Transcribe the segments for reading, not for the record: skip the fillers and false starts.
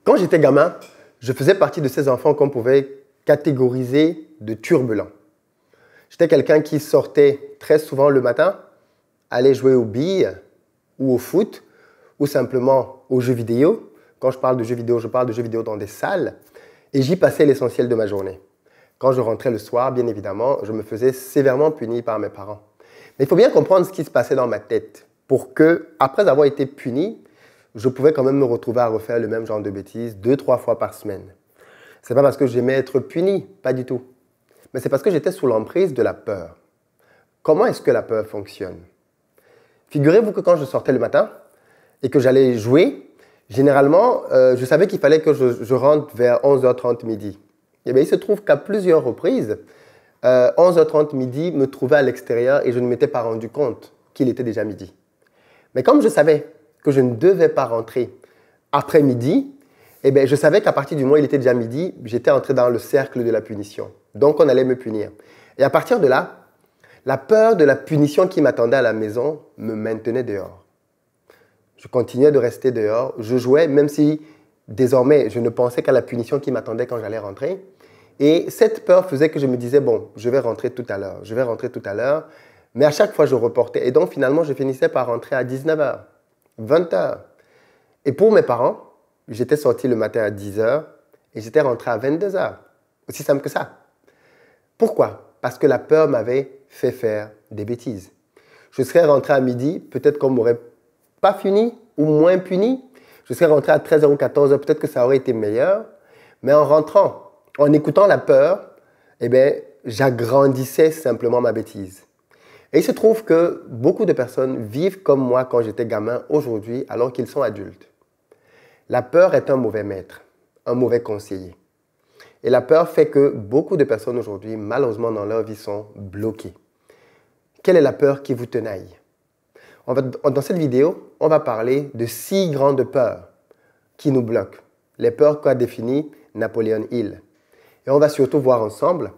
Quand j'étais gamin, je faisais partie de ces enfants qu'on pouvait catégoriser de turbulents. J'étais quelqu'un qui sortait très souvent le matin, allait jouer aux billes ou au foot ou simplement aux jeux vidéo. Quand je parle de jeux vidéo, je parle de jeux vidéo dans des salles et j'y passais l'essentiel de ma journée. Quand je rentrais le soir, bien évidemment, je me faisais sévèrement puni par mes parents. Mais il faut bien comprendre ce qui se passait dans ma tête pour que, après avoir été puni, je pouvais quand même me retrouver à refaire le même genre de bêtises 2-3 fois par semaine. Ce n'est pas parce que j'aimais être puni, pas du tout. Mais c'est parce que j'étais sous l'emprise de la peur. Comment est-ce que la peur fonctionne? Figurez-vous que quand je sortais le matin et que j'allais jouer, généralement, je savais qu'il fallait que je rentre vers 11h30 midi. Et bien, il se trouve qu'à plusieurs reprises, 11h30 midi me trouvait à l'extérieur et je ne m'étais pas rendu compte qu'il était déjà midi. Mais comme je savais que je ne devais pas rentrer après midi, eh bien, je savais qu'à partir du moment où il était déjà midi, j'étais entré dans le cercle de la punition. Donc, on allait me punir. Et à partir de là, la peur de la punition qui m'attendait à la maison me maintenait dehors. Je continuais de rester dehors. Je jouais, même si désormais, je ne pensais qu'à la punition qui m'attendait quand j'allais rentrer. Et cette peur faisait que je me disais, bon, je vais rentrer tout à l'heure, je vais rentrer tout à l'heure. Mais à chaque fois, je reportais. Et donc, finalement, je finissais par rentrer à 19h, 20h. Et pour mes parents, j'étais sorti le matin à 10h et j'étais rentré à 22h. Aussi simple que ça. Pourquoi? Parce que la peur m'avait fait faire des bêtises. Je serais rentré à midi, peut-être qu'on ne m'aurait pas puni ou moins puni. Je serais rentré à 13h ou 14h, peut-être que ça aurait été meilleur. Mais en rentrant, en écoutant la peur, eh bien, j'agrandissais simplement ma bêtise. Et il se trouve que beaucoup de personnes vivent comme moi quand j'étais gamin aujourd'hui, alors qu'ils sont adultes. La peur est un mauvais maître, un mauvais conseiller. Et la peur fait que beaucoup de personnes aujourd'hui, malheureusement dans leur vie, sont bloquées. Quelle est la peur qui vous tenaille? Dans cette vidéo, on va parler de 6 grandes peurs qui nous bloquent. Les peurs qu'a définies Napoleon Hill. Et on va surtout voir ensemble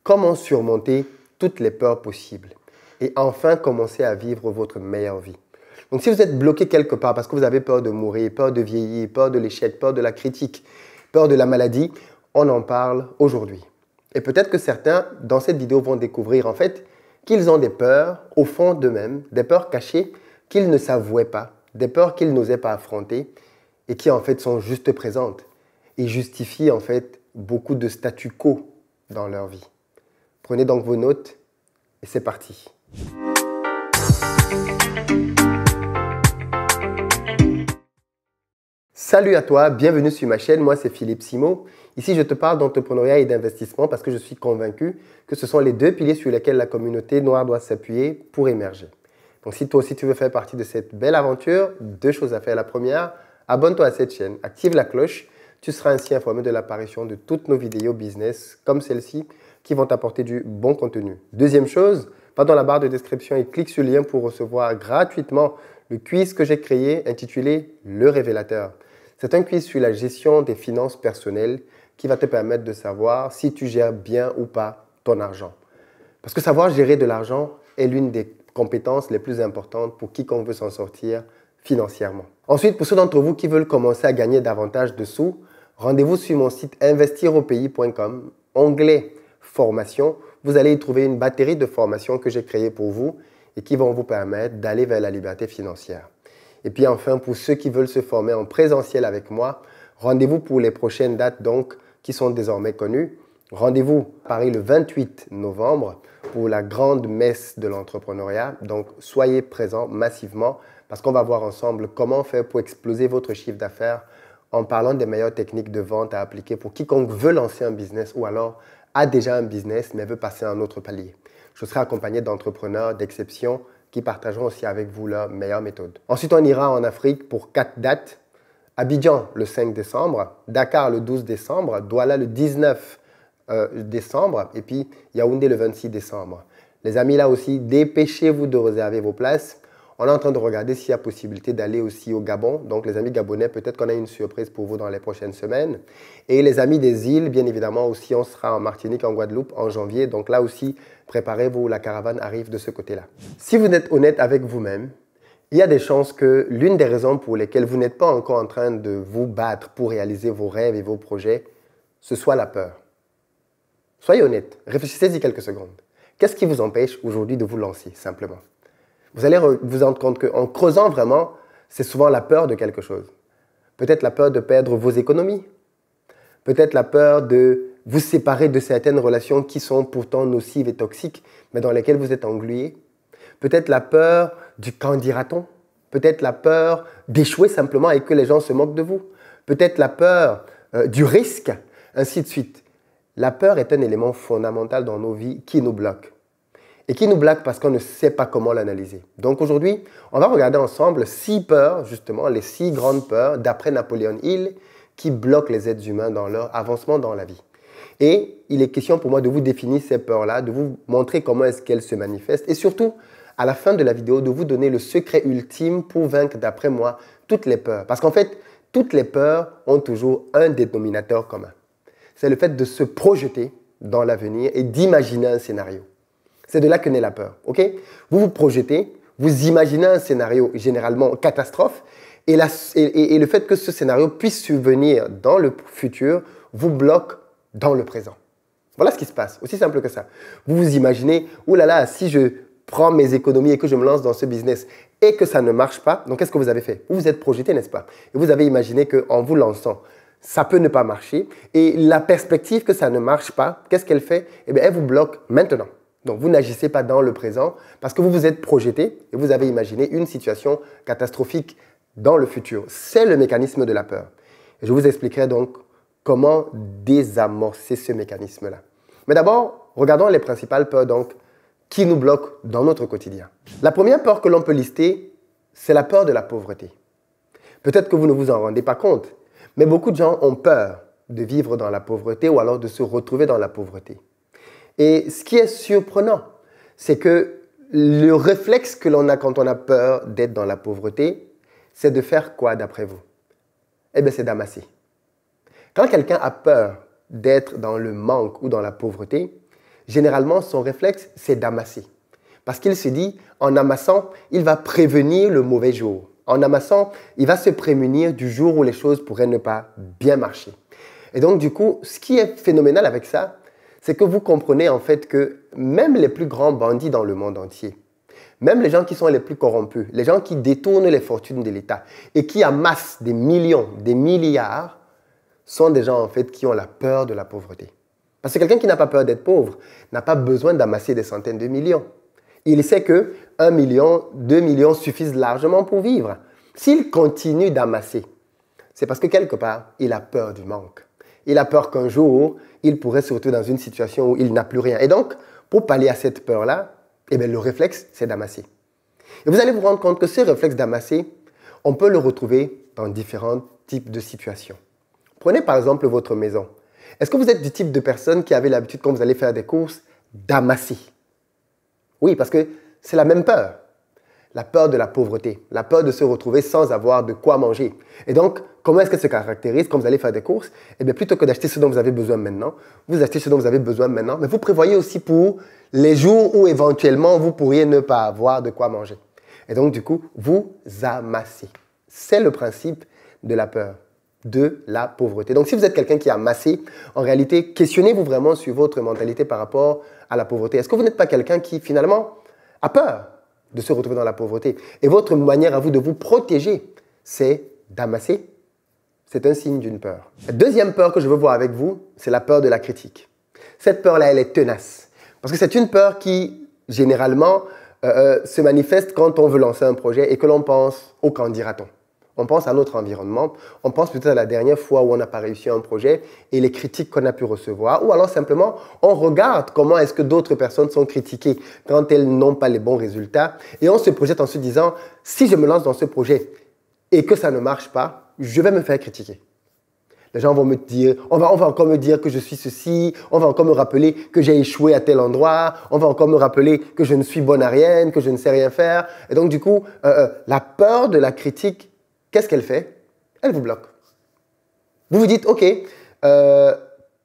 comment surmonter toutes les peurs possibles. Et enfin, commencer à vivre votre meilleure vie. Donc si vous êtes bloqué quelque part parce que vous avez peur de mourir, peur de vieillir, peur de l'échec, peur de la critique, peur de la maladie, on en parle aujourd'hui. Et peut-être que certains, dans cette vidéo, vont découvrir en fait qu'ils ont des peurs au fond d'eux-mêmes, des peurs cachées qu'ils ne s'avouaient pas, des peurs qu'ils n'osaient pas affronter et qui en fait sont juste présentes et justifient en fait beaucoup de statu quo dans leur vie. Prenez donc vos notes et c'est parti. Salut à toi, bienvenue sur ma chaîne, moi c'est Philippe Simo. Ici je te parle d'entrepreneuriat et d'investissement parce que je suis convaincu que ce sont les 2 piliers sur lesquels la communauté noire doit s'appuyer pour émerger. Donc si toi aussi tu veux faire partie de cette belle aventure, 2 choses à faire. La première, abonne-toi à cette chaîne, active la cloche, tu seras ainsi informé de l'apparition de toutes nos vidéos business comme celle-ci qui vont t'apporter du bon contenu. Deuxième chose, va dans la barre de description et clique sur le lien pour recevoir gratuitement le quiz que j'ai créé intitulé Le Révélateur. C'est un quiz sur la gestion des finances personnelles qui va te permettre de savoir si tu gères bien ou pas ton argent. Parce que savoir gérer de l'argent est l'une des compétences les plus importantes pour quiconque veut s'en sortir financièrement. Ensuite, pour ceux d'entre vous qui veulent commencer à gagner davantage de sous, rendez-vous sur mon site investiraupais.com, onglet formation. Vous allez y trouver une batterie de formations que j'ai créées pour vous et qui vont vous permettre d'aller vers la liberté financière. Et puis enfin, pour ceux qui veulent se former en présentiel avec moi, rendez-vous pour les prochaines dates donc qui sont désormais connues. Rendez-vous à Paris le 28 novembre pour la grande messe de l'entrepreneuriat. Donc soyez présents massivement parce qu'on va voir ensemble comment faire pour exploser votre chiffre d'affaires en parlant des meilleures techniques de vente à appliquer pour quiconque veut lancer un business ou alors a déjà un business mais veut passer à un autre palier. Je serai accompagné d'entrepreneurs d'exception qui partageront aussi avec vous leurs meilleures méthodes. Ensuite, on ira en Afrique pour 4 dates. Abidjan le 5 décembre, Dakar le 12 décembre, Douala le 19 décembre et puis Yaoundé le 26 décembre. Les amis, là aussi, dépêchez-vous de réserver vos places. On est en train de regarder s'il y a possibilité d'aller aussi au Gabon. Donc les amis gabonais, peut-être qu'on a une surprise pour vous dans les prochaines semaines. Et les amis des îles, bien évidemment aussi, on sera en Martinique, en Guadeloupe en janvier. Donc là aussi, préparez-vous, la caravane arrive de ce côté-là. Si vous êtes honnête avec vous-même il y a des chances que l'une des raisons pour lesquelles vous n'êtes pas encore en train de vous battre pour réaliser vos rêves et vos projets, ce soit la peur. Soyez honnête, réfléchissez-y quelques secondes. Qu'est-ce qui vous empêche aujourd'hui de vous lancer, simplement? Vous allez vous rendre compte qu'en creusant vraiment, c'est souvent la peur de quelque chose. Peut-être la peur de perdre vos économies. Peut-être la peur de vous séparer de certaines relations qui sont pourtant nocives et toxiques, mais dans lesquelles vous êtes englué. Peut-être la peur du qu'en dira-t-on. Peut-être la peur d'échouer simplement et que les gens se moquent de vous. Peut-être la peur du risque, ainsi de suite. La peur est un élément fondamental dans nos vies qui nous bloque. Et qui nous bloque parce qu'on ne sait pas comment l'analyser. Donc aujourd'hui, on va regarder ensemble 6 peurs, justement, les 6 grandes peurs d'après Napoleon Hill qui bloquent les êtres humains dans leur avancement dans la vie. Et il est question pour moi de vous définir ces peurs-là, de vous montrer comment est-ce qu'elles se manifestent et surtout, à la fin de la vidéo, de vous donner le secret ultime pour vaincre, d'après moi, toutes les peurs. Parce qu'en fait, toutes les peurs ont toujours un dénominateur commun. C'est le fait de se projeter dans l'avenir et d'imaginer un scénario. C'est de là que naît la peur, ok? Vous vous projetez, vous imaginez un scénario généralement catastrophe et le fait que ce scénario puisse survenir dans le futur vous bloque dans le présent. Voilà ce qui se passe, aussi simple que ça. Vous vous imaginez, oh là là, si je prends mes économies et que je me lance dans ce business et que ça ne marche pas, donc qu'est-ce que vous avez fait? Vous vous êtes projeté, n'est-ce pas? Et vous avez imaginé qu'en vous lançant, ça peut ne pas marcher et la perspective que ça ne marche pas, qu'est-ce qu'elle fait? Eh bien, elle vous bloque maintenant. Donc, vous n'agissez pas dans le présent parce que vous vous êtes projeté et vous avez imaginé une situation catastrophique dans le futur. C'est le mécanisme de la peur. Et je vous expliquerai donc comment désamorcer ce mécanisme-là. Mais d'abord, regardons les principales peurs donc, qui nous bloquent dans notre quotidien. La première peur que l'on peut lister, c'est la peur de la pauvreté. Peut-être que vous ne vous en rendez pas compte, mais beaucoup de gens ont peur de vivre dans la pauvreté ou alors de se retrouver dans la pauvreté. Et ce qui est surprenant, c'est que le réflexe que l'on a quand on a peur d'être dans la pauvreté, c'est de faire quoi d'après vous? Eh bien, c'est d'amasser. Quand quelqu'un a peur d'être dans le manque ou dans la pauvreté, généralement, son réflexe, c'est d'amasser. Parce qu'il se dit, en amassant, il va prévenir le mauvais jour. En amassant, il va se prémunir du jour où les choses pourraient ne pas bien marcher. Et donc, du coup, ce qui est phénoménal avec ça, c'est que vous comprenez en fait que même les plus grands bandits dans le monde entier, même les gens qui sont les plus corrompus, les gens qui détournent les fortunes de l'État et qui amassent des millions, des milliards, sont des gens en fait qui ont la peur de la pauvreté. Parce que quelqu'un qui n'a pas peur d'être pauvre n'a pas besoin d'amasser des centaines de millions. Il sait que 1 million, 2 millions suffisent largement pour vivre. S'il continue d'amasser, c'est parce que quelque part, il a peur du manque. Il a peur qu'un jour, il pourrait se retrouver dans une situation où il n'a plus rien. Et donc, pour pallier à cette peur-là, eh bien, le réflexe, c'est d'amasser. Et vous allez vous rendre compte que ce réflexe d'amasser, on peut le retrouver dans différents types de situations. Prenez par exemple votre maison. Est-ce que vous êtes du type de personne qui avait l'habitude, quand vous allez faire des courses, d'amasser? Oui, parce que c'est la même peur. La peur de la pauvreté, la peur de se retrouver sans avoir de quoi manger. Et donc, comment est-ce qu'elle se caractérise quand vous allez faire des courses? Eh bien, plutôt que d'acheter ce dont vous avez besoin maintenant, vous achetez ce dont vous avez besoin maintenant, mais vous prévoyez aussi pour les jours où éventuellement vous pourriez ne pas avoir de quoi manger. Et donc, du coup, vous amassez. C'est le principe de la peur, de la pauvreté. Donc, si vous êtes quelqu'un qui a amassé, en réalité, questionnez-vous vraiment sur votre mentalité par rapport à la pauvreté. Est-ce que vous n'êtes pas quelqu'un qui, finalement, a peur de se retrouver dans la pauvreté? Et votre manière à vous de vous protéger, c'est d'amasser. C'est un signe d'une peur. La deuxième peur que je veux voir avec vous, c'est la peur de la critique. Cette peur-là, elle est tenace. Parce que c'est une peur qui, généralement, se manifeste quand on veut lancer un projet et que l'on pense au qu'en dira-t-on. On pense à notre environnement, on pense peut-être à la dernière fois où on n'a pas réussi un projet et les critiques qu'on a pu recevoir, ou alors simplement on regarde comment est-ce que d'autres personnes sont critiquées quand elles n'ont pas les bons résultats et on se projette en se disant, si je me lance dans ce projet et que ça ne marche pas, je vais me faire critiquer. Les gens vont me dire, on va encore me dire que je suis ceci, on va encore me rappeler que j'ai échoué à tel endroit, on va encore me rappeler que je ne suis bonne à rien, que je ne sais rien faire. Et donc du coup, la peur de la critique, qu'est-ce qu'elle fait? Elle vous bloque. Vous vous dites, ok,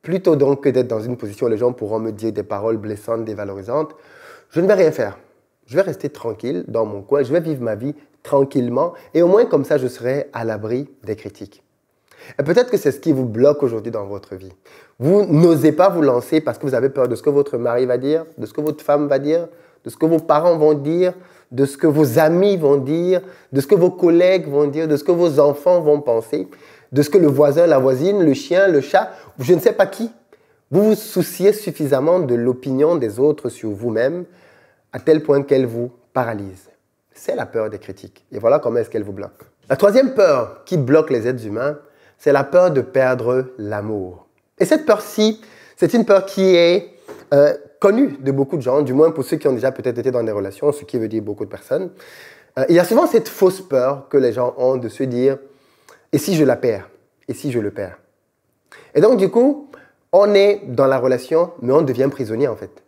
plutôt donc que d'être dans une position où les gens pourront me dire des paroles blessantes, dévalorisantes, je ne vais rien faire. Je vais rester tranquille dans mon coin, je vais vivre ma vie tranquillement, et au moins comme ça, je serai à l'abri des critiques. Et peut-être que c'est ce qui vous bloque aujourd'hui dans votre vie. Vous n'osez pas vous lancer parce que vous avez peur de ce que votre mari va dire, de ce que votre femme va dire, de ce que vos parents vont dire, de ce que vos amis vont dire, de ce que vos collègues vont dire, de ce que vos enfants vont penser, de ce que le voisin, la voisine, le chien, le chat, je ne sais pas qui. Vous vous souciez suffisamment de l'opinion des autres sur vous-même à tel point qu'elle vous paralyse. C'est la peur des critiques. Et voilà comment est-ce qu'elle vous bloque. La troisième peur qui bloque les êtres humains, c'est la peur de perdre l'amour. Et cette peur-ci, c'est une peur qui est connue de beaucoup de gens, du moins pour ceux qui ont déjà peut-être été dans des relations, ce qui veut dire beaucoup de personnes. Il y a souvent cette fausse peur que les gens ont de se dire « et si je la perds? Et si je le perds ?» Et donc du coup, on est dans la relation, mais on devient prisonnier en fait.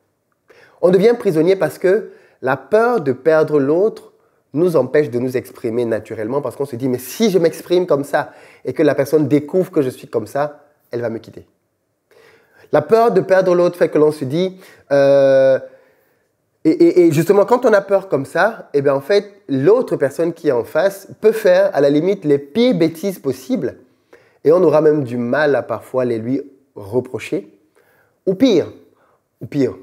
On devient prisonnier parce que la peur de perdre l'autre nous empêche de nous exprimer naturellement parce qu'on se dit « mais si je m'exprime comme ça et que la personne découvre que je suis comme ça, elle va me quitter. » La peur de perdre l'autre fait que l'on se dit et justement, quand on a peur comme ça, eh bien, en fait, l'autre personne qui est en face peut faire à la limite les pires bêtises possibles et on aura même du mal à parfois les lui reprocher. Ou pire,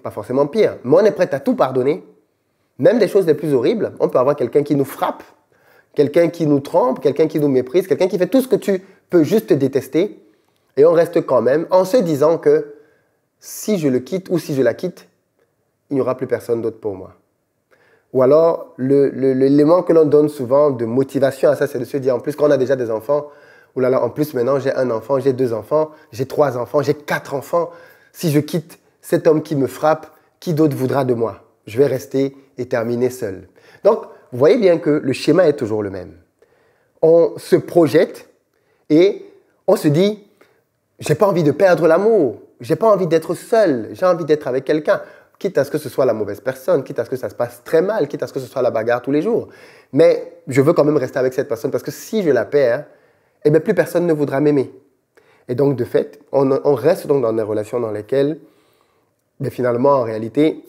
pas forcément pire, mais on est prêt à tout pardonner, même des choses les plus horribles. On peut avoir quelqu'un qui nous frappe, quelqu'un qui nous trompe, quelqu'un qui nous méprise, quelqu'un qui fait tout ce que tu peux juste détester et on reste quand même en se disant que si je le quitte ou si je la quitte, il n'y aura plus personne d'autre pour moi. Ou alors, l'élément que l'on donne souvent de motivation à ça, c'est de se dire, en plus, quand on a déjà des enfants, oulala, en plus, maintenant, j'ai un enfant, j'ai 2 enfants, j'ai 3 enfants, j'ai 4 enfants. Si je quitte cet homme qui me frappe, qui d'autre voudra de moi? Je vais rester et terminer seul. Donc, vous voyez bien que le schéma est toujours le même. On se projette et on se dit, j'ai pas envie de perdre l'amour, j'ai pas envie d'être seul, j'ai envie d'être avec quelqu'un. Quitte à ce que ce soit la mauvaise personne, quitte à ce que ça se passe très mal, quitte à ce que ce soit la bagarre tous les jours. Mais je veux quand même rester avec cette personne parce que si je la perds, eh bien, plus personne ne voudra m'aimer. Et donc, de fait, on reste donc dans des relations dans lesquelles, mais finalement, en réalité,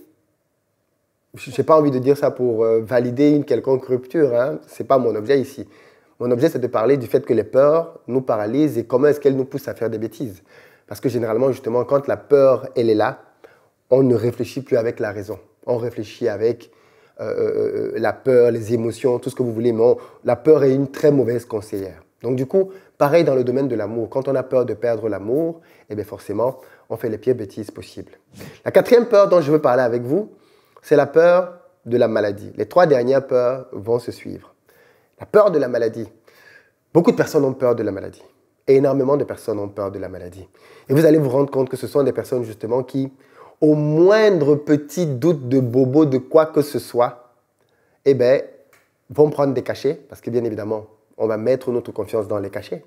je n'ai pas envie de dire ça pour valider une quelconque rupture, hein. Ce n'est pas mon objet ici. Mon objet, c'est de parler du fait que les peurs nous paralysent et comment est-ce qu'elles nous poussent à faire des bêtises. Parce que généralement, justement, quand la peur, elle est là, on ne réfléchit plus avec la raison. On réfléchit avec la peur, les émotions, tout ce que vous voulez, mais la peur est une très mauvaise conseillère. Donc du coup, pareil dans le domaine de l'amour. Quand on a peur de perdre l'amour, eh bien forcément, on fait les pires bêtises possibles. La quatrième peur dont je veux parler avec vous, c'est la peur de la maladie. Les 3 dernières peurs vont se suivre. La peur de la maladie. Beaucoup de personnes ont peur de la maladie. Et énormément de personnes ont peur de la maladie. Et vous allez vous rendre compte que ce sont des personnes justement qui, au moindre petit doute de bobo de quoi que ce soit, eh bien, vont prendre des cachets, parce que bien évidemment, on va mettre notre confiance dans les cachets.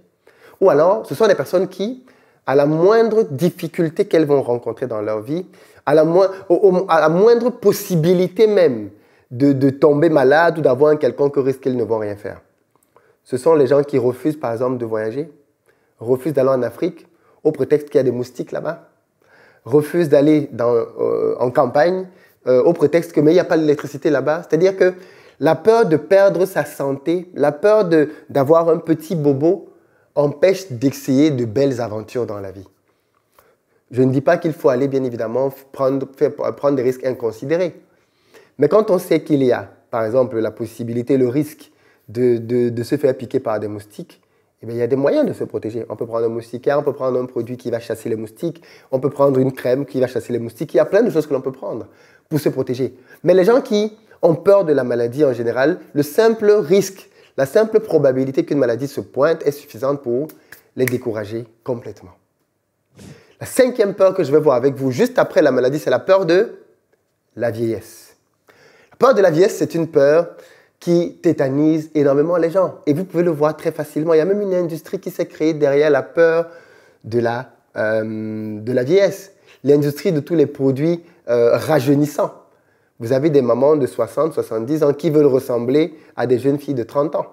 Ou alors, ce sont des personnes qui, à la moindre difficulté qu'elles vont rencontrer dans leur vie, à la moindre possibilité même de tomber malade ou d'avoir un quelconque risque, elles ne vont rien faire. Ce sont les gens qui refusent, par exemple, de voyager, refusent d'aller en Afrique, au prétexte qu'il y a des moustiques là-bas, refusent d'aller en campagne, au prétexte que mais il n'y a pas d'électricité là-bas. C'est-à-dire que la peur de perdre sa santé, la peur d'avoir un petit bobo empêche d'essayer de belles aventures dans la vie. Je ne dis pas qu'il faut aller, bien évidemment, prendre des risques inconsidérés. Mais quand on sait qu'il y a, par exemple, la possibilité, le risque de se faire piquer par des moustiques, eh bien, il y a des moyens de se protéger. On peut prendre un moustiquaire, on peut prendre un produit qui va chasser les moustiques, on peut prendre une crème qui va chasser les moustiques. Il y a plein de choses que l'on peut prendre pour se protéger. Mais les gens qui ont peur de la maladie en général, le simple risque, la simple probabilité qu'une maladie se pointe est suffisante pour les décourager complètement. La 5e peur que je vais voir avec vous juste après la maladie, c'est la peur de la vieillesse. La peur de la vieillesse, c'est une peur qui tétanise énormément les gens. Et vous pouvez le voir très facilement. Il y a même une industrie qui s'est créée derrière la peur de la vieillesse. L'industrie de tous les produits rajeunissants. Vous avez des mamans de 60, 70 ans qui veulent ressembler à des jeunes filles de 30 ans.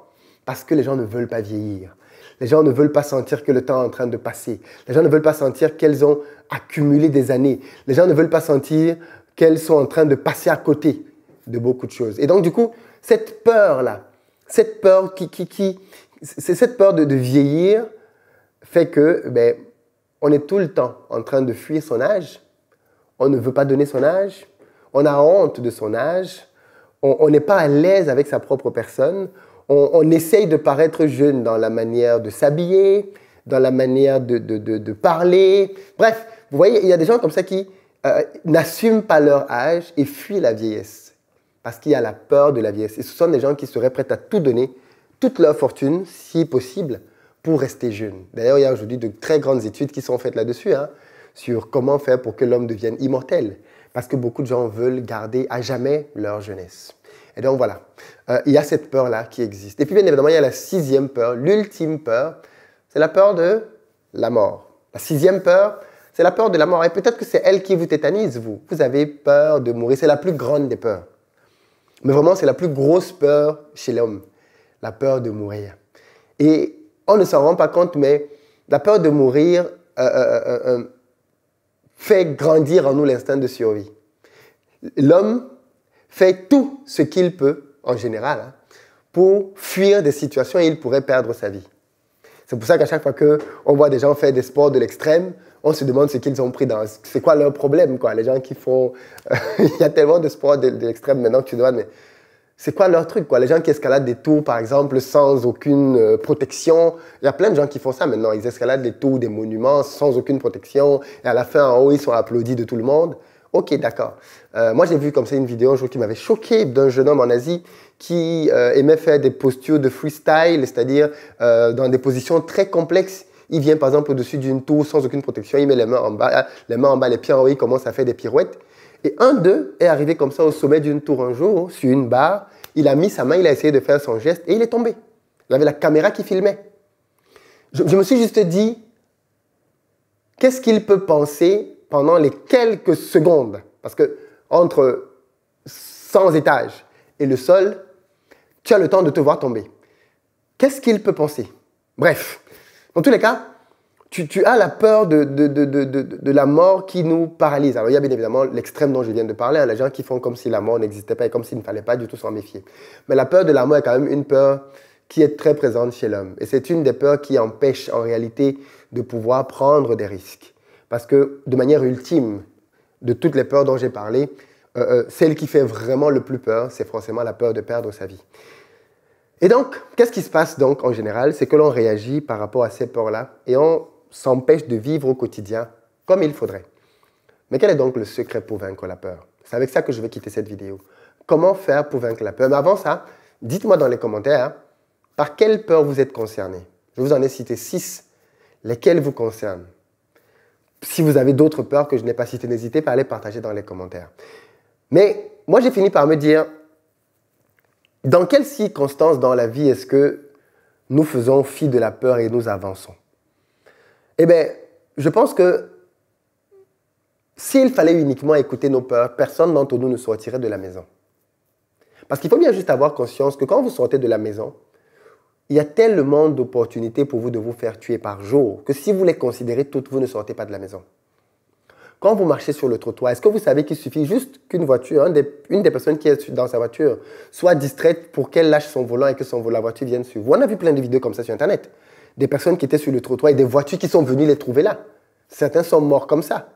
Parce que les gens ne veulent pas vieillir. Les gens ne veulent pas sentir que le temps est en train de passer. Les gens ne veulent pas sentir qu'elles ont accumulé des années. Les gens ne veulent pas sentir qu'elles sont en train de passer à côté de beaucoup de choses. Et donc, du coup, cette peur-là Cette peur c'est cette peur de vieillir fait que on est tout le temps en train de fuir son âge. On ne veut pas donner son âge. On a honte de son âge. On n'est pas à l'aise avec sa propre personne. On essaye de paraître jeune dans la manière de s'habiller, dans la manière de parler. Bref, vous voyez, il y a des gens comme ça qui n'assument pas leur âge et fuient la vieillesse parce qu'il y a la peur de la vieillesse. Et ce sont des gens qui seraient prêts à tout donner, toute leur fortune, si possible, pour rester jeune. D'ailleurs, il y a aujourd'hui de très grandes études qui sont faites là-dessus, sur comment faire pour que l'homme devienne immortel. Parce que beaucoup de gens veulent garder à jamais leur jeunesse. Et donc voilà, il y a cette peur-là qui existe. Et puis bien évidemment, il y a la 6e peur, l'ultime peur, c'est la peur de la mort. La 6e peur, c'est la peur de la mort. Et peut-être que c'est elle qui vous tétanise, vous. Vous avez peur de mourir. C'est la plus grande des peurs. Mais vraiment, c'est la plus grosse peur chez l'homme. La peur de mourir. Et on ne s'en rend pas compte, mais la peur de mourir fait grandir en nous l'instinct de survie. L'homme fait tout ce qu'il peut, en général, pour fuir des situations où il pourrait perdre sa vie. C'est pour ça qu'à chaque fois qu'on voit des gens faire des sports de l'extrême, on se demande ce qu'ils ont pris dans... C'est quoi leur problème, quoi? Les gens qui font... Il y a tellement de sports de l'extrême maintenant que tu te demandes, mais c'est quoi leur truc, quoi? Les gens qui escaladent des tours, par exemple, sans aucune protection. Il y a plein de gens qui font ça maintenant. Ils escaladent des tours, des monuments, sans aucune protection. Et à la fin, en haut, ils sont applaudis de tout le monde. Ok, d'accord. Moi, j'ai vu comme ça une vidéo un jour qui m'avait choqué d'un jeune homme en Asie qui aimait faire des postures de freestyle, c'est-à-dire dans des positions très complexes. Il vient par exemple au-dessus d'une tour sans aucune protection, il met les mains en bas, les pieds en haut, il commence à faire des pirouettes. Et un d'eux est arrivé comme ça au sommet d'une tour un jour, sur une barre. Il a mis sa main, il a essayé de faire son geste et il est tombé. Il avait la caméra qui filmait. Je me suis juste dit, qu'est-ce qu'il peut penser pendant les quelques secondes? Parce que entre 100 étages et le sol, tu as le temps de te voir tomber. Qu'est-ce qu'il peut penser? Bref, dans tous les cas, tu as la peur de la mort qui nous paralyse. Alors, il y a bien évidemment l'extrême dont je viens de parler, les gens qui font comme si la mort n'existait pas et comme s'il ne fallait pas du tout s'en méfier. Mais la peur de la mort est quand même une peur qui est très présente chez l'homme. Et c'est une des peurs qui empêche en réalité de pouvoir prendre des risques. Parce que de manière ultime, de toutes les peurs dont j'ai parlé, celle qui fait vraiment le plus peur, c'est forcément la peur de perdre sa vie. Et donc, qu'est-ce qui se passe donc en général? C'est que l'on réagit par rapport à ces peurs-là et on s'empêche de vivre au quotidien comme il faudrait. Mais quel est donc le secret pour vaincre la peur? C'est avec ça que je vais quitter cette vidéo. Comment faire pour vaincre la peur? Mais avant ça, dites-moi dans les commentaires par quelle peur vous êtes concerné. Je vous en ai cité 6, lesquelles vous concernent. Si vous avez d'autres peurs que je n'ai pas citées, n'hésitez pas à les partager dans les commentaires. Mais moi, j'ai fini par me dire, dans quelles circonstances dans la vie est-ce que nous faisons fi de la peur et nous avançons? Eh bien, je pense que s'il fallait uniquement écouter nos peurs, personne d'entre nous ne sortirait de la maison. Parce qu'il faut bien juste avoir conscience que quand vous sortez de la maison, il y a tellement d'opportunités pour vous de vous faire tuer par jour que si vous les considérez toutes, vous ne sortez pas de la maison. Quand vous marchez sur le trottoir, est-ce que vous savez qu'il suffit juste qu'une voiture, une des personnes qui est dans sa voiture, soit distraite pour qu'elle lâche son volant et que la voiture vienne sur vous? On a vu plein de vidéos comme ça sur Internet. Des personnes qui étaient sur le trottoir et des voitures qui sont venues les trouver là. Certains sont morts comme ça.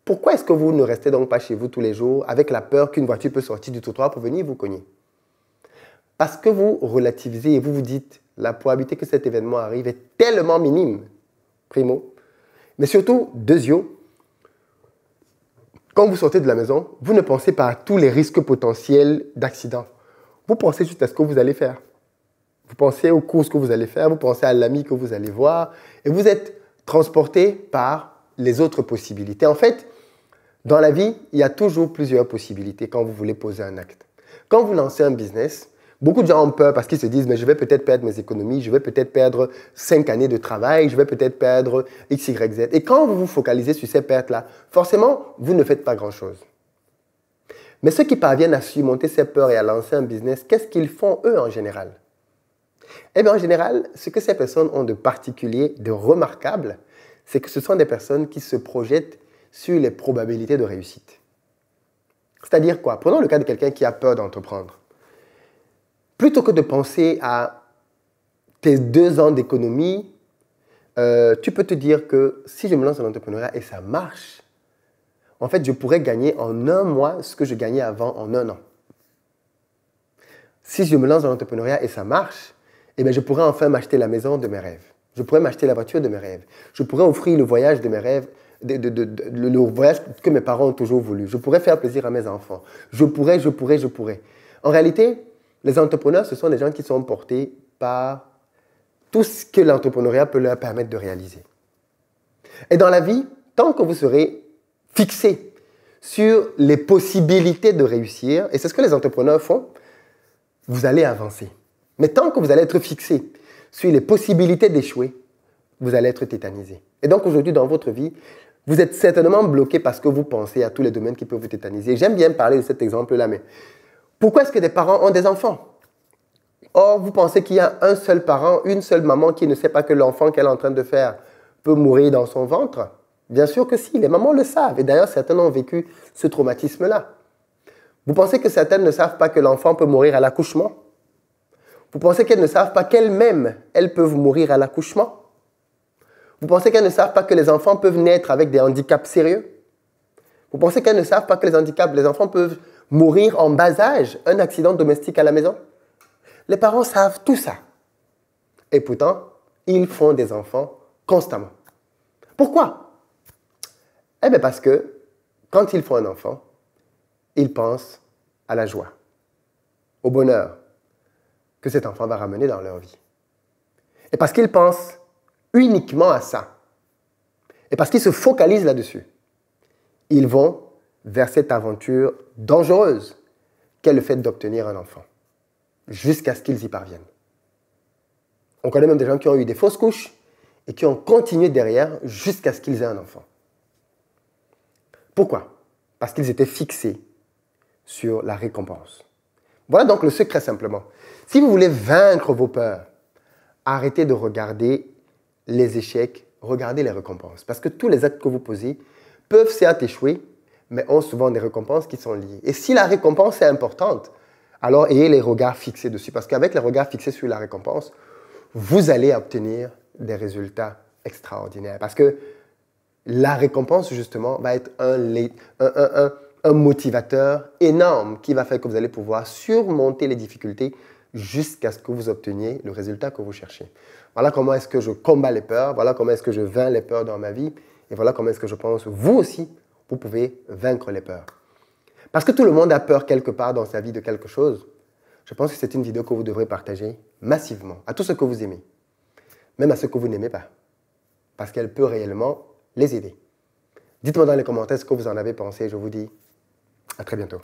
Pourquoi est-ce que vous ne restez donc pas chez vous tous les jours avec la peur qu'une voiture peut sortir du trottoir pour venir vous cogner? Parce que vous relativisez et vous vous dites la probabilité que cet événement arrive est tellement minime, primo. Mais surtout, deuxio, quand vous sortez de la maison, vous ne pensez pas à tous les risques potentiels d'accident. Vous pensez juste à ce que vous allez faire. Vous pensez aux courses que vous allez faire, vous pensez à l'ami que vous allez voir, et vous êtes transporté par les autres possibilités. En fait, dans la vie, il y a toujours plusieurs possibilités quand vous voulez poser un acte. Quand vous lancez un business, beaucoup de gens ont peur parce qu'ils se disent « mais je vais peut-être perdre mes économies, je vais peut-être perdre 5 années de travail, je vais peut-être perdre X, Y, Z ». Et quand vous vous focalisez sur ces pertes-là, forcément, vous ne faites pas grand-chose. Mais ceux qui parviennent à surmonter ces peurs et à lancer un business, qu'est-ce qu'ils font eux en général? Eh bien, en général, ce que ces personnes ont de particulier, de remarquable, c'est que ce sont des personnes qui se projettent sur les probabilités de réussite. C'est-à-dire quoi? Prenons le cas de quelqu'un qui a peur d'entreprendre. plutôt que de penser à tes 2 ans d'économie, tu peux te dire que si je me lance dans l'entrepreneuriat et ça marche, en fait, je pourrais gagner en 1 mois ce que je gagnais avant en 1 an. Si je me lance dans l'entrepreneuriat et ça marche, eh bien, je pourrais enfin m'acheter la maison de mes rêves. Je pourrais m'acheter la voiture de mes rêves. Je pourrais offrir le voyage de mes rêves, le voyage que mes parents ont toujours voulu. Je pourrais faire plaisir à mes enfants. Je pourrais. En réalité, les entrepreneurs, ce sont des gens qui sont portés par tout ce que l'entrepreneuriat peut leur permettre de réaliser. Et dans la vie, tant que vous serez fixé sur les possibilités de réussir, et c'est ce que les entrepreneurs font, vous allez avancer. Mais tant que vous allez être fixé sur les possibilités d'échouer, vous allez être tétanisé. Et donc aujourd'hui, dans votre vie, vous êtes certainement bloqué parce que vous pensez à tous les domaines qui peuvent vous tétaniser. J'aime bien parler de cet exemple-là, mais pourquoi est-ce que des parents ont des enfants? Or, vous pensez qu'il y a un seul parent, une seule maman qui ne sait pas que l'enfant qu'elle est en train de faire peut mourir dans son ventre? Bien sûr que si, les mamans le savent. Et d'ailleurs, certaines ont vécu ce traumatisme-là. Vous pensez que certaines ne savent pas que l'enfant peut mourir à l'accouchement? Vous pensez qu'elles ne savent pas qu'elles-mêmes, elles peuvent mourir à l'accouchement? Vous pensez qu'elles ne savent pas que les enfants peuvent naître avec des handicaps sérieux? Vous pensez qu'elles ne savent pas que les enfants peuvent mourir en bas âge, un accident domestique à la maison? Les parents savent tout ça. Et pourtant, ils font des enfants constamment. Pourquoi? Eh bien parce que quand ils font un enfant, ils pensent à la joie, au bonheur que cet enfant va ramener dans leur vie. Et parce qu'ils pensent uniquement à ça, et parce qu'ils se focalisent là-dessus, ils vont vers cette aventure dangereuse qu'est le fait d'obtenir un enfant, jusqu'à ce qu'ils y parviennent. On connaît même des gens qui ont eu des fausses couches et qui ont continué derrière jusqu'à ce qu'ils aient un enfant. Pourquoi? Parce qu'ils étaient fixés sur la récompense. Voilà donc le secret simplement. Si vous voulez vaincre vos peurs, arrêtez de regarder les échecs, regardez les récompenses. Parce que tous les actes que vous posez peuvent certes échouer, mais ont souvent des récompenses qui sont liées. Et si la récompense est importante, alors ayez les regards fixés dessus. Parce qu'avec les regards fixés sur la récompense, vous allez obtenir des résultats extraordinaires. Parce que la récompense, justement, va être un motivateur énorme qui va faire que vous allez pouvoir surmonter les difficultés jusqu'à ce que vous obteniez le résultat que vous cherchez. Voilà comment est-ce que je combats les peurs, voilà comment est-ce que je vainc les peurs dans ma vie, et voilà comment est-ce que je pense, vous aussi, vous pouvez vaincre les peurs. Parce que tout le monde a peur quelque part dans sa vie de quelque chose. Je pense que c'est une vidéo que vous devrez partager massivement à tous ceux que vous aimez, même à ceux que vous n'aimez pas, parce qu'elle peut réellement les aider. Dites-moi dans les commentaires ce que vous en avez pensé. Je vous dis à très bientôt.